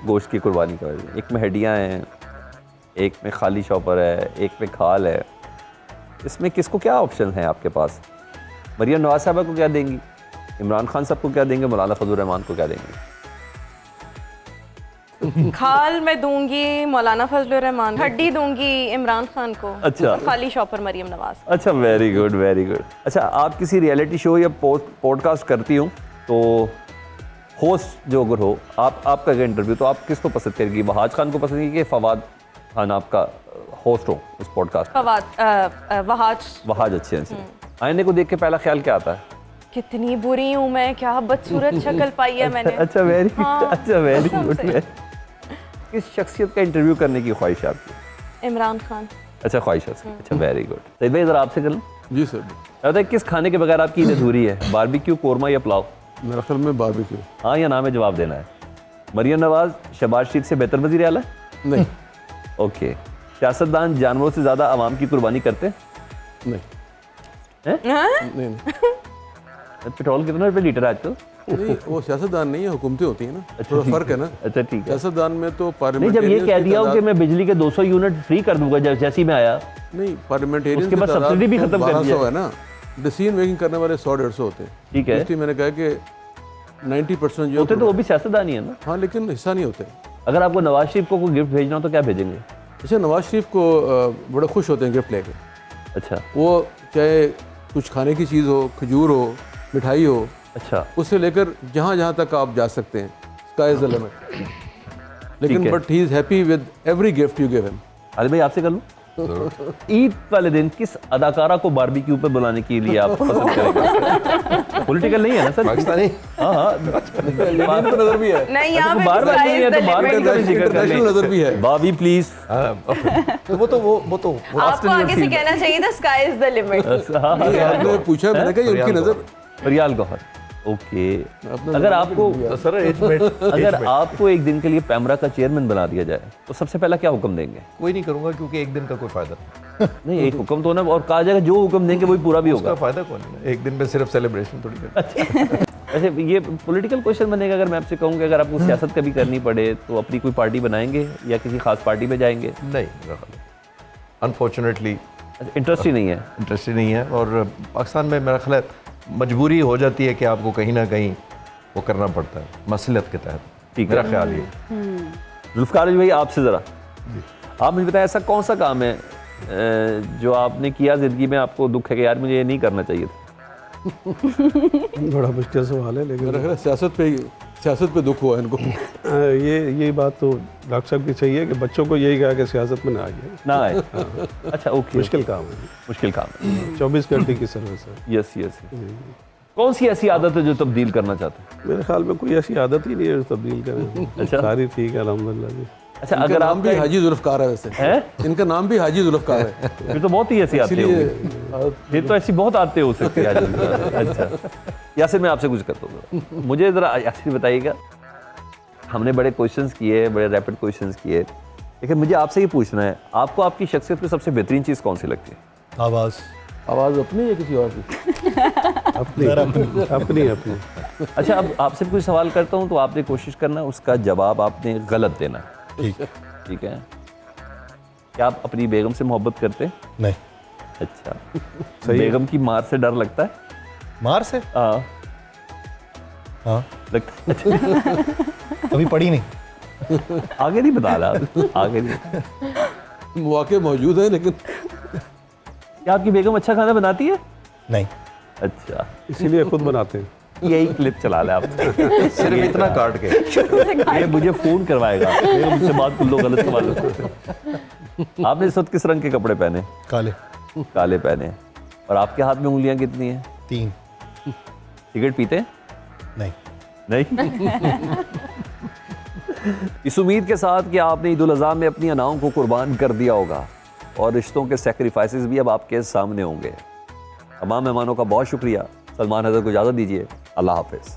गोश्त की कुर्बानी का। एक में हड्डियाँ हैं, एक में खाली शॉपर है, एक में खाल है। इसमें किसको क्या ऑप्शन है आपके पास? मरियम नवाज साहबा को क्या देंगी, इमरान खान साहब को क्या देंगे, मौलाना फजल रहमान को क्या देंगी? खाल मैं दूंगी मौलाना फजल रहमान, हड्डी दूंगी इमरान खान को। अच्छा। खाली शॉपर मरियम नवाज। अच्छा, वेरी गुड वेरी गुड। अच्छा, आप किसी रियलिटी शो या पॉडकास्ट करती हो तो होस्ट जो अगर हो आपका अगर इंटरव्यू, तो आप किसको पसंद करेंगी? वहाज खान को पसंद करेंगी कि फवाद खान आपका होस्ट हो उस पॉडकास्ट? वहाज अच्छे हैं। आईने को देख के पहला ख्याल क्या आता है? कितनी बुरी हूँ मैं, क्या बदसूरत शक्ल पाई है मैंने। अच्छा वेरी गुड। अच्छा वेरी गुड। किस शख्सियत का इंटरव्यू करने की ख्वाहिश है आपकी? इमरान खान। अच्छा, ख्वाहिश है। अच्छा वेरी गुड। सईद भाई ज़रा आपसे कर लूँ? जी सर। बताइए, किस खाने के बगैर आपकी ईद अधूरी है? बारबेक्यू, कोरमा या पुलाव? मेरा ख्याल में बारबेक्यू। हाँ या ना में जवाब देना है। मरियम नवाज शहबाज शरीफ से बेहतर वज़ीर आला? नहीं। ओके। सियासतदान जानवरों से ज़्यादा आवाम की कुर्बानी करते हैं? नहीं। हैं? नहीं। पेट्रोल कितना रुपये लीटर है आजकल? नहीं, वो सियासतदान नहीं है, हुकूमतें होती है ना, थोड़ा फर्क है ना। अच्छा ठीक है। सियासतदान में तो नहीं, पार्लियामेंट जब ये कह दिया हो कि मैं बिजली के 200 यूनिट फ्री कर दूंगा जैसे ही मैं आया, नहीं, पार्लियामेंटेरियन उसके बाद सब्सिडी भी खत्म कर दिया है ना। डिसीजन मेकिंग करने वाले 100-150 होते हैं। ठीक है। इसलिए मैंने कहा कि 90% जो होते तो वो भी सियासतदान ही है ना। हाँ, लेकिन हिस्सा नहीं होते। अगर आपको नवाज शरीफ को कोई गिफ्ट भेजना हो तो क्या भेजेंगे? अच्छा, नवाज शरीफ को बड़े खुश होते हैं गिफ्ट लेके। अच्छा। वो चाहे कुछ खाने की चीज़ हो, खजूर हो, मिठाई हो, अच्छा, उससे लेकर जहाँ तक आप जा सकते हैं, स्काई इज द लिमिट। लेकिन but he is happy with every gift you give him. Ali भाई आपसे कर लूँ? ईद वाले दिन किस अदाकारा को बारबेक्यू पे बुलाने के लिए आप पसंद करेंगे? पॉलिटिकल नहीं है ना सर? पाकिस्तानी हाँ हाँ, बात नजर भी है, नहीं यहाँ पे बार बार sky नहीं है is तो the बार limit। बार का भी जिक्र कर इंटरनेशनल लें। नजर भी है। भाभी प्लीज। तो वो आपको आगे से कहना चाहिए था स्काई इज द लिमिट। नहीं, आपने पूछा, मैंने कहा ये उनकी नजर। फरियाल गौहर, ओके। अगर आपको तो सर एजमेंट अगर आपको एक दिन के लिए पैमरा का चेयरमैन बना दिया जाए तो सबसे पहला क्या हुक्म देंगे? कोई नहीं करूंगा क्योंकि एक दिन का कोई फायदा नहीं। नहीं, एक हुक्म तो ना, और कहा जाएगा जो हुक्म देंगे वही पूरा भी उसका होगा। फायदा कौन है? एक दिन में सिर्फ सेलिब्रेशन थोड़ी करना। ऐसे ये पॉलिटिकल क्वेश्चन बनेगा। अगर मैं आपसे कहूँ कि अगर आपको सियासत कभी करनी पड़े तो अपनी कोई पार्टी बनाएंगे या किसी खास पार्टी में जाएंगे? नहीं, अनफॉर्चुनेटली इंटरेस्ट ही नहीं है। इंटरेस्ट ही नहीं है। और पाकिस्तान में मेरा ख्याल है मजबूरी हो जाती है कि आपको कहीं ना कहीं वो करना पड़ता है मसलियत के तहत। ठीक है। मेरा ख्याल ये। जुल्फ़िकार भाई, आपसे ज़रा आप मुझे बताएं, ऐसा कौन सा काम है जो आपने किया ज़िंदगी में, आपको दुख है कि यार मुझे ये नहीं करना चाहिए था? बड़ा मुश्किल सवाल है, लेकिन मेरा ख्याल है सियासत पे दुख हुआ इनको। ये बात तो डॉक्टर साहब की सही है कि बच्चों को यही कहा कि सियासत में ना आइए। ना आए? अच्छा, ओके। मुश्किल काम है, मुश्किल काम है। 24 घंटे की सर्विस है। Yes yes. कौन सी ऐसी आदत है जो तब्दील करना चाहते हैं? मेरे ख्याल में कोई ऐसी आदत ही नहीं है जो तब्दील करें। अच्छा। सारी ठीक है अल्हम्दुलिल्लाह जी। अच्छा, इनका अगर नाम भी आपका हाजी जुल्फकार है वैसे। है, इनका नाम भी हाजी जुल्फकार है, फिर तो बहुत ही ऐसी आते इसलिए होंगे। फिर तो ऐसी बहुत आते हो सकती है। अच्छा यासिर, मैं आपसे कुछ करता हूँ, मुझे ज़रा यासिर बताइएगा, हमने बड़े क्वेश्चंस किए, बड़े रैपिड क्वेश्चंस किए, लेकिन मुझे आपसे ये पूछना है, आपको आपकी शख्सियत में सबसे बेहतरीन चीज़ कौन सी लगती है? आवाज़ अपनी या किसी और की? अपनी अपनी। अच्छा, अब आपसे कुछ सवाल करता हूँ तो आपने कोशिश करना उसका जवाब आपने गलत देना। ठीक है। क्या आप अपनी बेगम से मोहब्बत करते हैं? नहीं। अच्छा, बेगम की मार से डर लगता है? मार से? हाँ हाँ, लगता है। कभी पड़ी नहीं। आगे नहीं बता रहा, आगे नहीं। मौके मौजूद है, लेकिन क्या आपकी बेगम अच्छा खाना बनाती है? नहीं। अच्छा, इसीलिए खुद बनाते हैं। यही क्लिप चला ले आप। सिर्फ इतना काट के ये मुझे फोन करवाएगा, मेरे मुझसे बात कर लो, गलत सवाल। आपने इस वक्त किस रंग के कपड़े पहने? काले। काले पहने। और आपके हाथ में उंगलियां कितनी हैं? 3। सिगरेट पीते हैं? नहीं। नहीं। इस उम्मीद के साथ कि आपने ईद उल अज़हा में अपनी अनाओं को कुर्बान कर दिया होगा और रिश्तों के सेक्रीफाइसेस भी अब आपके सामने होंगे। तमाम मेहमानों का बहुत शुक्रिया। सलमान हज़रत को इजाज़त दीजिए। अल्लाह हाफ़िज़।